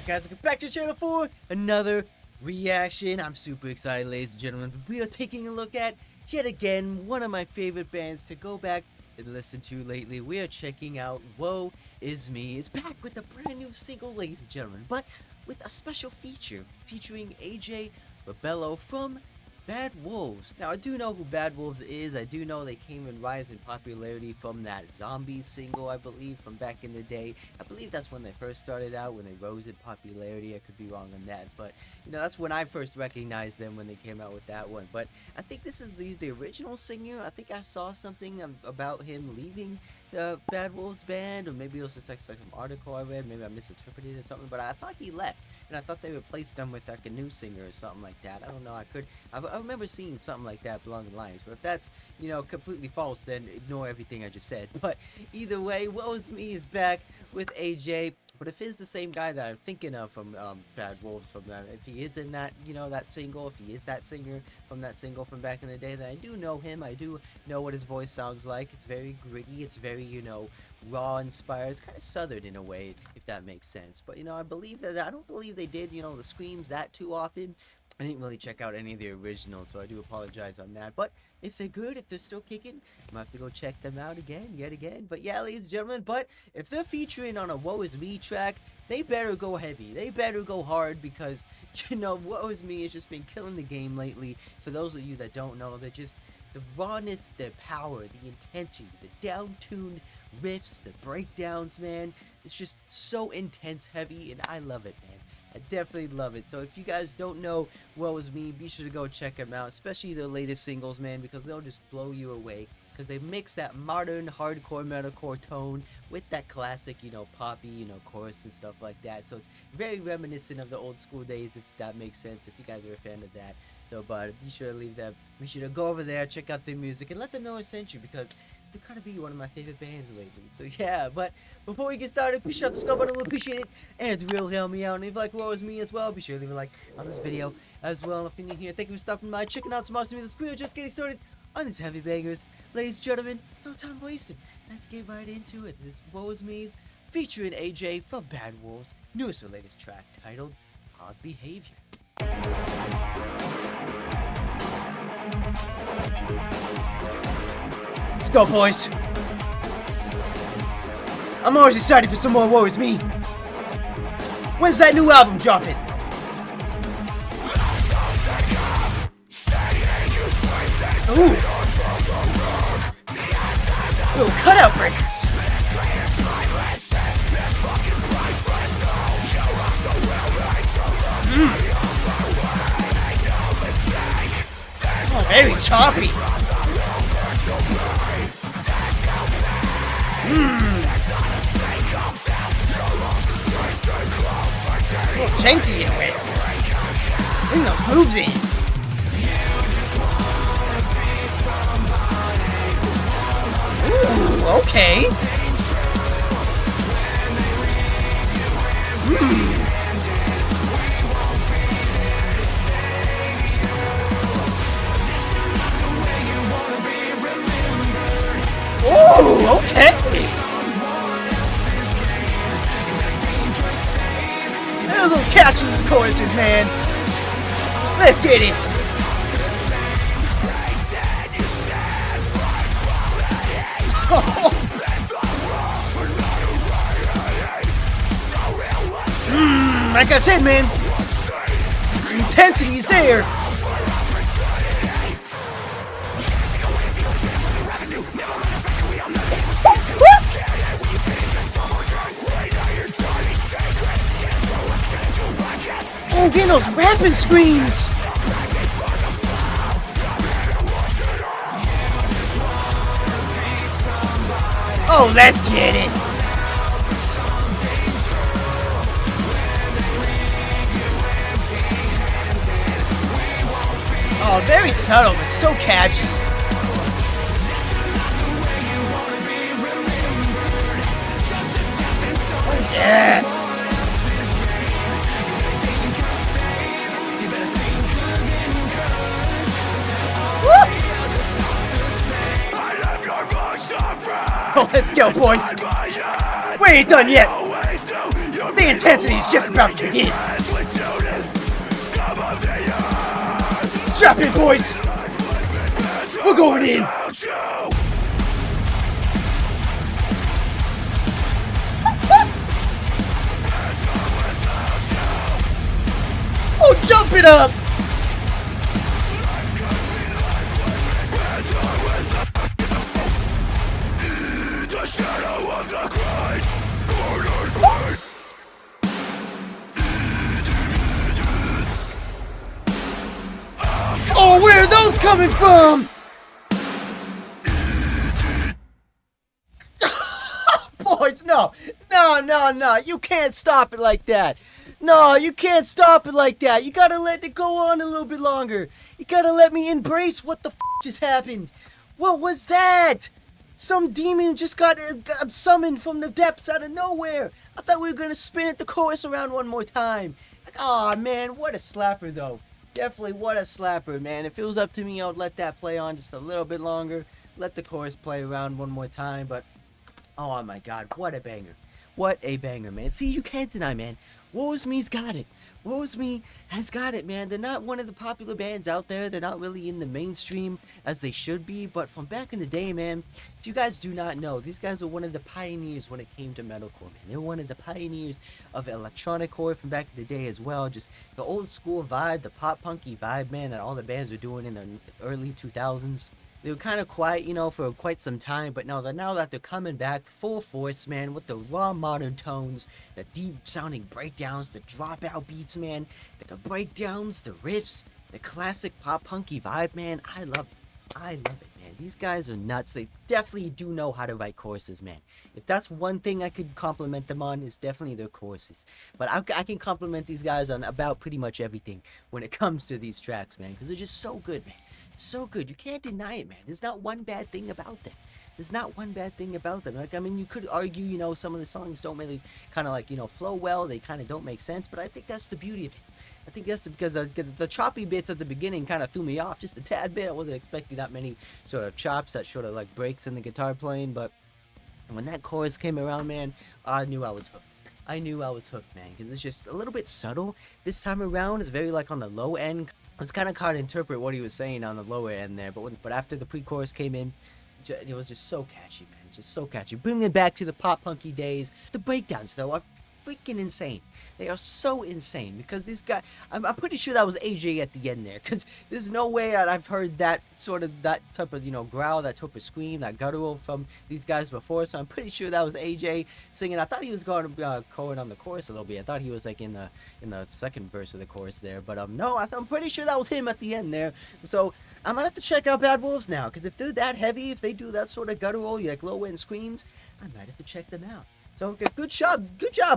guys, welcome back to the channel for another reaction. I'm super excited, ladies and gentlemen. We are taking a look at, yet again, one of my favorite bands to go back and listen to lately. We are checking out Woe Is Me. It's back with a brand new single, ladies and gentlemen, but with a special feature featuring AJ Rebello from Bad Wolves. Now, I do know who Bad Wolves is. I do know they came in rise in popularity from that Zombies single, I believe, from back in the day. I believe that's when they first started out, when they rose in popularity. I could be wrong on that, but, you know, that's when I first recognized them, when they came out with that one. But I think this is the original singer. I think I saw something about him leaving the Bad Wolves band, or maybe it was just like some article I read. Maybe I misinterpreted it or something, but I thought he left, and I thought they replaced him with like a new singer or something like that. I don't know. I remember seeing something like that along the lines, but if that's, you know, completely false, then ignore everything I just said. But either way, Woe Is Me is back with AJ. But if he's the same guy that I'm thinking of from Bad Wolves, from that, if he is in that, you know, that single, if he is that singer from that single from back in the day, then I do know him. I do know what his voice sounds like. It's very gritty. It's very, you know, raw inspired. It's kind of southern in a way, if that makes sense. But, you know, I don't believe they did, you know, the screams that too often. I didn't really check out any of the originals, so I do apologize on that. But if they're good, if they're still kicking, I'm gonna have to go check them out yet again. But yeah, ladies and gentlemen, but if they're featuring on a Woe Is Me track, they better go heavy. They better go hard, because, you know, Woe Is Me has just been killing the game lately. For those of you that don't know, they're just the rawness, the power, the intensity, the down-tuned riffs, the breakdowns, man. It's just so intense heavy, and I love it, man. I definitely love it. So if you guys don't know Woe Is Me, be sure to go check them out, especially their latest singles, man, because they'll just blow you away, because they mix that modern hardcore metalcore tone with that classic, you know, poppy, you know, chorus and stuff like that. So it's very reminiscent of the old school days, if that makes sense, if you guys are a fan of that. So but be sure to leave that, be sure to go over there, check out their music, and let them know I sent you, because they kind of be one of my favorite bands lately. So yeah, but before we get started, be sure to subscribe button, I'll appreciate it, and to really help me out. And if you like Woe Is Me as well, be sure to leave a like on this video as well. And if you're new here, thank you for stopping by, checking out some awesome music. We're just getting started on these heavy bangers. Ladies and gentlemen, no time wasted. Let's get right into it. This is Woe Is Me's featuring AJ from Bad Wolves' newest and latest track titled Odd Behavior. Let's go, boys. I'm always excited for some more Woe Is Me. When's that new album dropping? Ooh. Little cutout breaks. Oh, very choppy. A little janky in a way. Bring those moves in. Ooh, okay. Ooh, okay. There's a little catchy in the choruses, man. Let's get it. Like I said, man, the intensity is there. Oh, getting those rapping screams! Oh, let's get it! Oh, very subtle, but so catchy. Yes! Oh, let's go, boys. We ain't done yet. The intensity is just about to hit. Strap in, boys. We're going in. Oh, jump it up. The shadow of the Christ. Oh, where are those coming from? Boys, no. You can't stop it like that. No, you can't stop it like that. You gotta let it go on a little bit longer. You gotta let me embrace what the just happened. What was that? Some demon just got summoned from the depths out of nowhere. I thought we were gonna spin it the chorus around one more time. Aw, man, what a slapper, though. Definitely what a slapper, man. If it was up to me, I would let that play on just a little bit longer. Let the chorus play around one more time, but oh my god, what a banger. What a banger, man. See, you can't deny, man. Woe Is Me's got it. Woe Is Me has got it, man. They're not one of the popular bands out there. They're not really in the mainstream as they should be. But from back in the day, man, if you guys do not know, these guys were one of the pioneers when it came to metalcore, man. They were one of the pioneers of electronic core from back in the day as well. Just the old school vibe, the pop punky vibe, man, that all the bands were doing in the early 2000s. They were kind of quiet, you know, for quite some time, but now that they're coming back full force, man, with the raw modern tones, the deep sounding breakdowns, the dropout beats, man, the breakdowns, the riffs, the classic pop punky vibe, man, I love it. I love it, man. These guys are nuts. They definitely do know how to write choruses, man. If that's one thing I could compliment them on, is definitely their choruses. But I can compliment these guys on about pretty much everything when it comes to these tracks, man, because they're just so good, man. So good. You can't deny it, man. There's not one bad thing about them. There's not one bad thing about them. Like, I mean, you could argue, you know, some of the songs don't really kind of like, you know, flow well. They kind of don't make sense, but I think that's the beauty of it. I think that's because the choppy bits at the beginning kind of threw me off just a tad bit. I wasn't expecting that many sort of chops, that sort of like breaks in the guitar playing, but when that chorus came around, man, I knew I was hooked. I knew I was hooked, man, because it's just a little bit subtle this time around. It's very like on the low end. It's kind of hard to interpret what he was saying on the lower end there, but after the pre-chorus came in, it was just so catchy, man, just so catchy. Bringing it back to the pop punky days. The breakdowns, though, are freaking insane. They are so insane because this guy, I'm pretty sure that was AJ at the end there, because there's no way that I've heard that type of, you know, growl, that type of scream, that guttural from these guys before. So I'm pretty sure that was AJ singing. I thought he was going on the chorus a little bit. I thought he was like in the second verse of the chorus there, but no, I'm pretty sure that was him at the end there. So I'm gonna have to check out Bad Wolves now, because if they're that heavy, if they do that sort of guttural, like low end screams, I might have to check them out. So good job,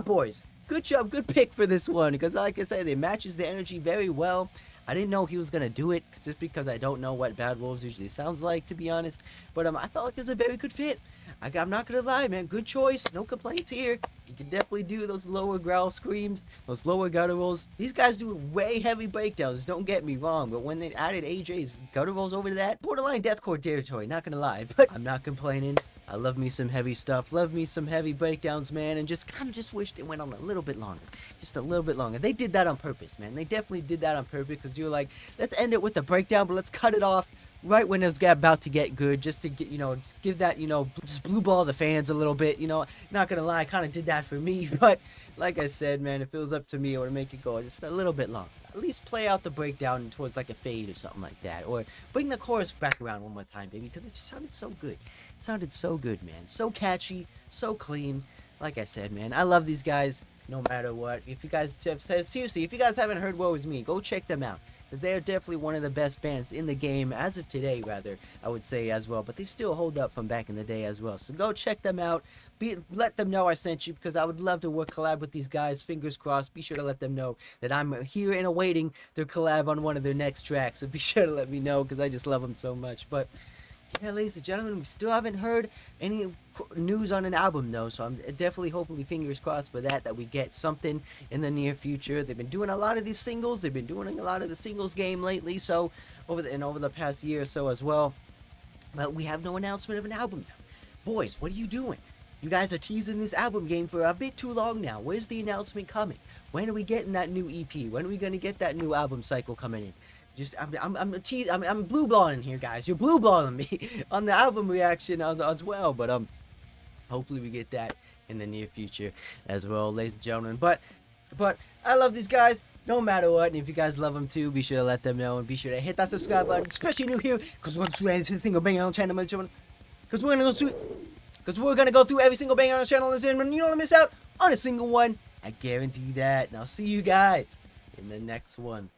boys. Good job, good pick for this one, because like I said, it matches the energy very well. I didn't know he was going to do it, just because I don't know what Bad Wolves usually sounds like, to be honest. But I felt like it was a very good fit. I'm not going to lie, man. Good choice. No complaints here. You can definitely do those lower growl screams, those lower gutturals. These guys do way heavy breakdowns, don't get me wrong. But when they added AJ's gutturals over to that, borderline deathcore territory, not going to lie. But I'm not complaining. I love me some heavy stuff, love me some heavy breakdowns, man, and just wished it went on a little bit longer. Just a little bit longer. They did that on purpose, man. They definitely did that on purpose, because you're like, let's end it with the breakdown, but let's cut it off right when it's about to get good, just to get, you know, just give that, you know, just blue ball the fans a little bit, you know. Not gonna lie, I kind of did that for me, but like I said, man, if it was up to me, I would make it go just a little bit longer. At least play out the breakdown towards like a fade or something like that, or bring the chorus back around one more time, baby, because it just sounded so good. It sounded so good, man. So catchy, so clean. Like I said, man, I love these guys no matter what. If you guys seriously, if you guys haven't heard Woe Is Me, go check them out, because they are definitely one of the best bands in the game as of today, rather, I would say as well. But they still hold up from back in the day as well. So go check them out. Let them know I sent you, because I would love to collab with these guys. Fingers crossed. Be sure to let them know that I'm here and awaiting their collab on one of their next tracks. So be sure to let me know, because I just love them so much. But yeah, ladies and gentlemen, we still haven't heard any news on an album, though, so I'm definitely, hopefully, fingers crossed for that we get something in the near future. They've been doing a lot of these singles. They've been doing a lot of the singles game lately, so over the past year or so as well. But we have no announcement of an album now. Boys, what are you doing? You guys are teasing this album game for a bit too long now. Where's the announcement coming? When are we getting that new EP? When are we gonna get that new album cycle coming in? Just I'm blue balling here, guys. You're blue balling me on the album reaction as well. But hopefully we get that in the near future as well, ladies and gentlemen. But I love these guys no matter what. And if you guys love them too, be sure to let them know and be sure to hit that subscribe button, especially new here, because we're going through every single banger on the channel, ladies and gentlemen. Because we're gonna go through every single banger on the channel, ladies and gentlemen. You don't want to miss out on a single one. I guarantee that. And I'll see you guys in the next one.